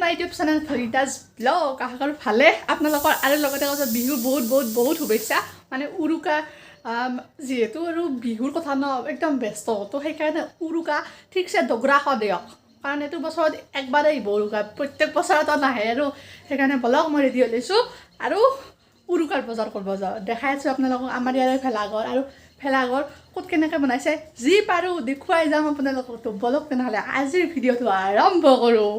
my YouTube channel ভৰিতাজ blog আশা কৰোঁ ভালে আপোনালোকৰ আৰু লগতে কৈছে বিহুৰ বহুত শুভেচ্ছা মানে উৰুকা যিহেতু আৰু বিহুৰ কথা ন একদম ব্যস্ত তো সেইকাৰণে উৰুকা ঠিকছে দগৰা দিয়ক কাৰণ এইটো বছৰত একবাৰেই আহিব উৰুকা প্ৰত্যেক বছৰতো নাহে আৰু সেইকাৰণে বলক মই ৰেডি হৈ লৈছোঁ আৰু উৰুকাৰ বজাৰ কৰিব যাওঁ দেখাই আছোঁ আপোনালোকক আমাৰ ইয়াৰে ভেলাঘৰ আৰু ভেলাঘৰ ক'ত কেনেকৈ বনাইছে যি পাৰোঁ দেখুৱাই যাম আপোনালোকক তো বলক তেনেহ'লে আজিৰ ভিডিঅ'টো আৰম্ভ কৰোঁ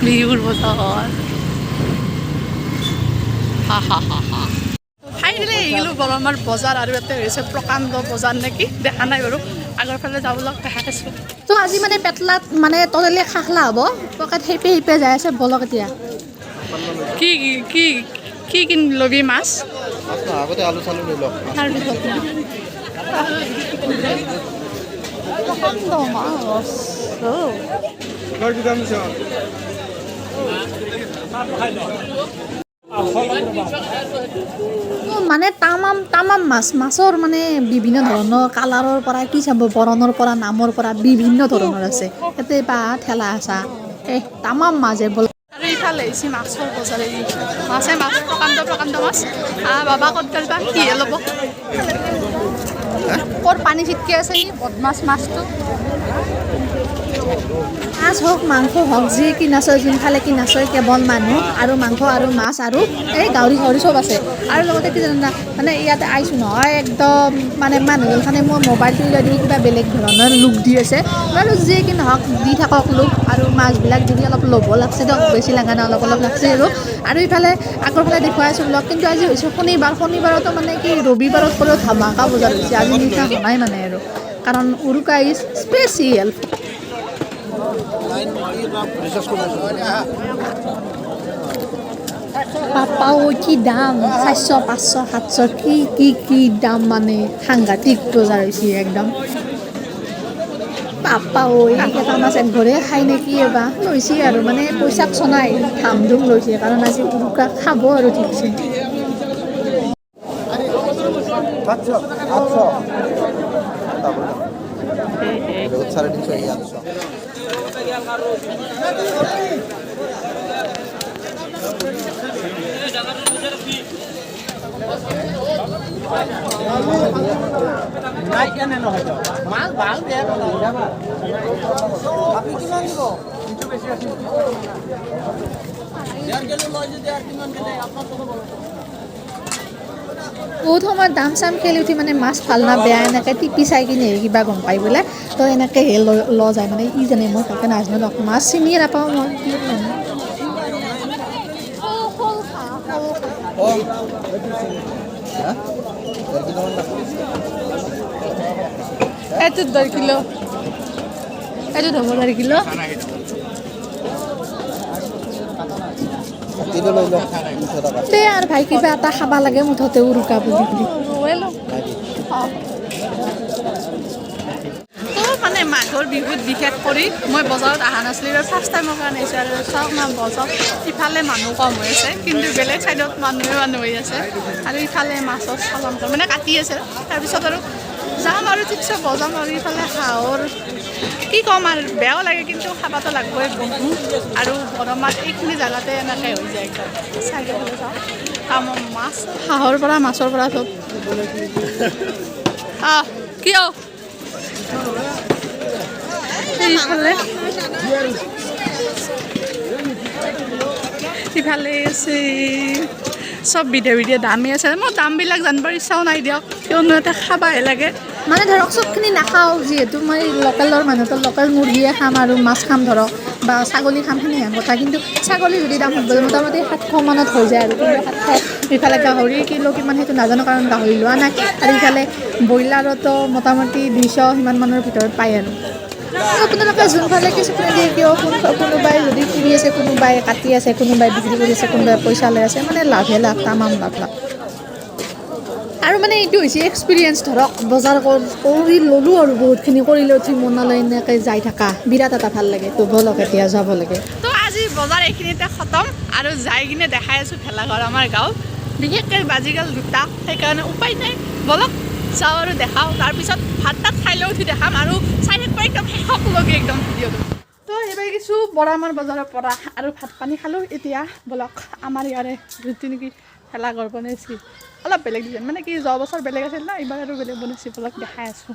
বিহুৰ বজাৰ ফাইনেলি আহিলোঁ বৰমাৰ বজাৰ আৰু ইয়াতে হৈছে প্ৰকাণ্ড বজাৰ নেকি দেখা নাই বাৰু আগৰ ফালে যাবলৈ দেখা পাইছোঁ তো আজি মানে পেটলাত মানে তলেলি খাখলা হ'ব পকেট সেইপে যাই আছে বলক এতিয়া কি কি কি কিন ল'বি মাছ আগতে আলু চালু লৈ লওক মানে তামাম মাছৰ মানে বিভিন্ন ধৰণৰ কালাৰৰ পৰা কি চাব বৰণৰ পৰা নামৰ পৰা বিভিন্ন ধৰণৰ আছে ইয়াতে বা ঠেলা আছা তামাম মাছ বল আৰু ইফালে আহিছে মাছৰ বজাৰ মাছ প্ৰকাণ্ড মাছ বাবা ক'ত গ'ল বা কিহে ল'ব ক'ত পানী ছিটকি আছে নি বদমাছ মাছটো মাছ হওক মাংস হওক যি কিনাচয় যোনফালে কিনাচয় কেৱল মানুহ আৰু মাংস আৰু মাছ আৰু এই গাহৰি চব আছে আৰু লগতে কি জানা মানে ইয়াতে আহিছোঁ নহয় একদম মানে মানুহখানে মোৰ মোবাইলটো লৈ দি কিবা বেলেগ ধৰণৰ লুক দি আছে বাৰু যি কি নহওক দি থাকক লুক আৰু মাছবিলাক যদি অলপ ল'ব লাগছে দিয়ক বেছি লগা নাই অলপ লাগছে আৰু ইফালে আগৰ ফালে দেখুৱাই আছোঁ ব্লগ কিন্তু আজি হৈছে শনিবাৰতো মানে কি ৰবিবাৰত ক'লেও ধামাকা বজাৰ হৈছে আজি নিচিনা হোৱাই মানে আৰু কাৰণ উৰুকা ইজ স্পেচিয়েল পাপাও কি দাম 400 500 700 কি দাম মানে সাংঘাতিক বজাৰ হৈছে একদম পাপাও এইকেইটা মাছ একঘৰে খাই নেকি এবাৰ লৈছে আৰু মানে পইচাক চনাই ধাম ধুম লৈছে কাৰণ আজি উৰুকা খাব আৰু ঠিকছে বহুত সময়ত দাম চাম খেলি উঠি মানে মাছ ভাল না বেয়া এনেকৈ টিপি চাই কিনে কিবা গম পাই বোলে তো এনেকৈ ল যায় মানে ই জানে মই ভালকৈ নাজানো মাছ চিনিয়ে নাপাওঁ মই এইটোত 10 কিলো এইটোত হ'ব 10 কিলো আৰু ভাই কিবা এটা খাব লাগে মুঠতে উৰুকা বুলি মানে মাঘৰ বিহুত বিশেষ কৰি মই বজাৰত অহা নাছিলোঁ ফাৰ্ষ্ট টাইমৰ কাৰণে আহিছোঁ আৰু চাওক না বজাৰত ইফালে মানুহ কম হৈ আছে কিন্তু বেলেগ ছাইডত মানুহ হৈ আছে আৰু ইফালে মাছৰ চালান মানে কাটি আছে তাৰপিছত আৰু যাম আৰু ঠিকছে বজাম আৰু ইফালে হাঁহৰ কি ক'ম আৰু বেয়াও লাগে কিন্তু খাবতো লাগিবই বহু আৰু গৰমত এইখিনি জেগাতে এনেকৈ হৈ যায় একদম চাইডে ফালে চাওঁ মাছ হাঁহৰ পৰা মাছৰ পৰা চব কিয় ইফালে আছে চব বিধে দামী আছে মোৰ দামবিলাক জানিবৰ ইচ্ছাও নাই দিয়ক কিয়নো এটা খাবহে লাগে মানে ধৰক চবখিনি নাখাওঁ যিহেতু মই লোকেলৰ মানুহটো লোকেল মুৰ্গীয়ে খাম আৰু মাছ খাম ধৰক বা ছাগলী খাম সেনেহেন কথা কিন্তু ছাগলী যদি দাম মোটামুটি 700 মানত হৈ যায় আৰু কিন্তু 700 ইফালে গাহৰি কিলো কিমান সেইটো নাজানো কাৰণ গাহৰি লোৱা নাই আৰু ইফালে ব্ৰইলাৰতো মোটামুটি 200 সিমান মানৰ ভিতৰত পায় আৰু আপোনালোকে যোনফালে কিছুমানে দিয়ে কিয় কোনোবাই যদি কিনি আছে কোনোবাই কাটি আছে কোনোবাই বিক্ৰী কৰি আছে কোনোবাই পইচা লৈ আছে মানে লাভে লাভ তামাম লাভ আৰু মানে এইটো হৈছে এক্সপিৰিয়েঞ্চ ধৰক বজাৰ কৰি ল'লোঁ আৰু বহুতখিনি কৰিলে উঠি মনলৈ এনেকৈ যাই থাকা বিৰাট এটা ভাল লাগে তো ব'লক এতিয়া যাব লাগে তো আজি বজাৰ এইখিনিতে খতম আৰু যাই কিনে দেখাই আছোঁ ভেলাঘৰ আমাৰ গাঁৱত বিশেষকৈ বাজি গ'ল 2টা সেইকাৰণে উপায় নাই ব'লক চাওঁ আৰু দেখাওঁ তাৰপিছত ভাত তাত খাই লৈ উঠি দেখাম আৰু চাই থাকিব একদম শেষলৈকে একদম ভিডিঅ'টো তো এইবাৰ কিছু বৰামাৰ বজাৰৰ পৰা আৰু ভাত পানী খালোঁ এতিয়া ব'লক আমাৰ ইয়াৰে যিটো নেকি ভেলাঘৰ বনাইছে অলপ বেলেগ ডিজাইন মানে কি যোৱা বছৰ বেলেগ আছিল ন এইবাৰ আৰু বেলেগ বনাইছে ব'লক দেখাই আছোঁ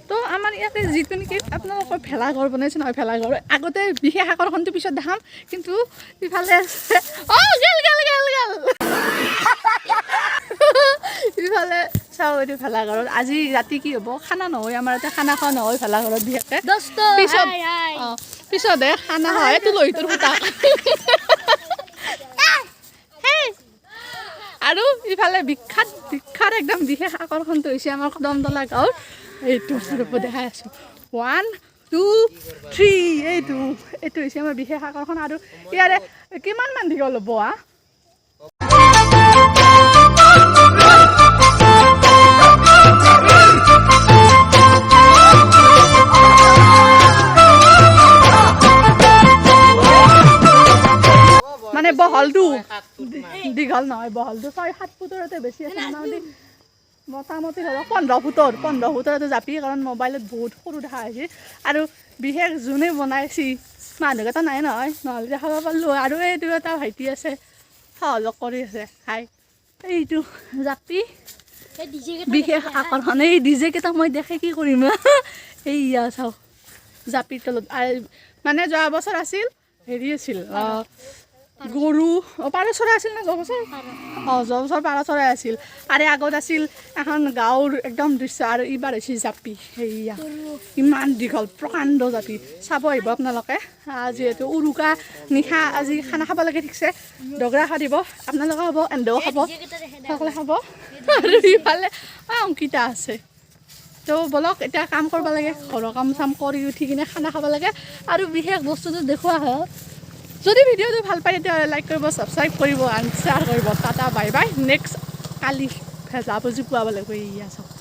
তো আমাৰ ইয়াতে যিটো নেকি আপোনালোকৰ ভেলাঘৰ বনাইছে নহয় ভেলাঘৰ আগতে বিশেষ আকৰ্ষণটো পিছত দেখাম কিন্তু ইফালে আছে ইফালে চাওঁ এইটো ভেলাঘৰত আজি ৰাতি কি হ'ব খানা নহয় আমাৰ ইয়াতে খানা খোৱা নহয় ভেলাঘৰত বিশেষকৈ পিছত পিছতহে খানা হয় এইটো লৈ তোৰ সূতা আৰু ইফালে বিখ্যাত একদম বিশেষ আকৰ্ষণটো হৈছে আমাৰ কদমতলা গাঁৱৰ এইটো ৰূপ দেখাই আছোঁ 1 2 3 এইটো হৈছে আমাৰ বিশেষ আকৰ্ষণ আৰু ইয়াৰে কিমানমান দীঘল হ'ব মানে বহলটো দীঘল নহয় বহলটো 6-7 ফুটৰতে বেছি আছে মোটামুটি ধৰক 15 ফুটৰতে জাপি কাৰণ মোবাইলত বহুত সৰু দেখা হৈছে আৰু বিশেষ যোনে বনাইছে মানুহকেইটা নাই নহয় নহ'লে দেখাব পাৰিলোঁ আৰু এইটো এটা ভাইটি আছে সহযোগ কৰি আছে হাই এইটো জাপি বিশেষ আকৰ্ষণ এই ডিজে কেইটা মই দেখে কি কৰিম এইয়া চাওঁ জাপিৰ তলত মানে যোৱা বছৰ আছিল হেৰি আছিল গৰু পাৰ চৰাই আছিল না যোৱা বছৰ যোৱা বছৰ পাৰ চৰাই আছিল আৰু আগত আছিল এখন গাঁৱৰ একদম দৃশ্য আৰু এইবাৰ হৈছে জাপি সেয়া ইমান দীঘল প্ৰকাণ্ড জাপি চাব আহিব আপোনালোকে যিহেতু উৰুকা নিশা আজি খানা খাব লাগে ঠিকছে দগৰা খাই দিব আপোনালোকে খাব এন্দও খাব সকলোৱে খাব আৰু ইফালে অংকিতা আছে তো ব'লক এতিয়া কাম কৰিব লাগে ঘৰৰ কাম চাম কৰি উঠি কিনে খানা খাব লাগে আৰু বিশেষ বস্তুটো দেখুওৱা হয় যদি ভিডিঅ'টো ভাল পায় তেতিয়াহ'লে লাইক কৰিব ছাবস্ক্ৰাইব কৰিব আৰু শ্বেয়াৰ কৰিব টাটা বাই বাই নেক্সট কালি ভেজা বুজি পোৱাব লাগিব এয়া চাওক